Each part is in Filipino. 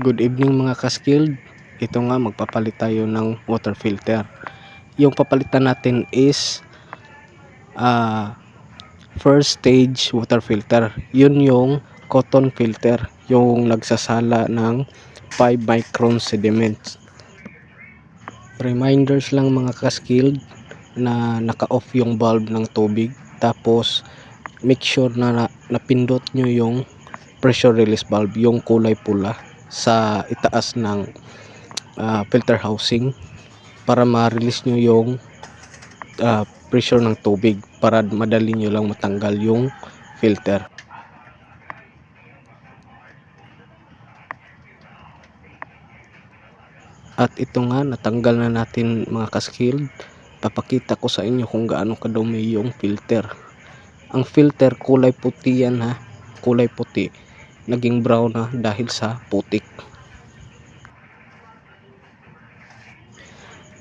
Good evening mga ka-skilled. Ito nga magpapalit tayo ng water filter. Yung papalitan natin is first stage water filter. Yun yung cotton filter, yung nagsasala ng 5 micron sediments. Reminders lang mga ka-skilled na naka-off yung valve ng tubig. Tapos make sure na napindot nyo yung pressure release valve, yung kulay pula sa itaas ng filter housing para ma-release nyo yung pressure ng tubig para madali nyo lang matanggal yung filter. At ito nga, natanggal na natin mga ka-skilled. Papakita ko sa inyo kung gaano kadumi yung filter. Ang filter kulay puti yan ha, kulay puti, naging brown na dahil sa putik.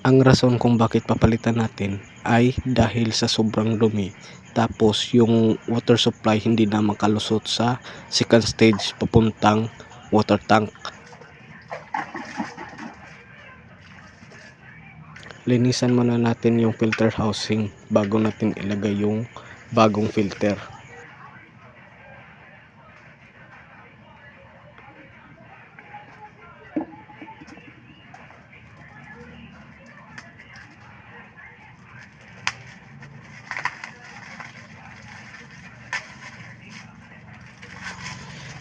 Ang rason kung bakit papalitan natin ay dahil sa sobrang dumi. Tapos yung water supply hindi na makalusot sa second stage papuntang water tank. Linisan muna natin yung filter housing bago natin ilagay yung bagong filter.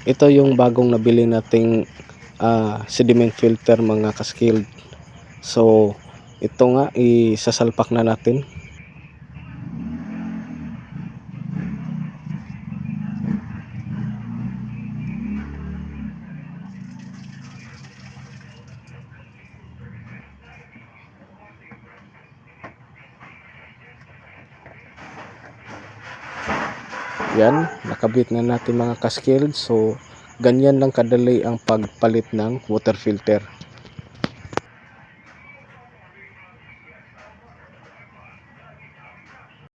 Ito yung bagong nabili nating sediment filter mga ka-skilled. So ito nga, isasalpak na natin. Yan, nakabit na natin mga ka-skilled. So ganyan lang kadali ang pagpalit ng water filter.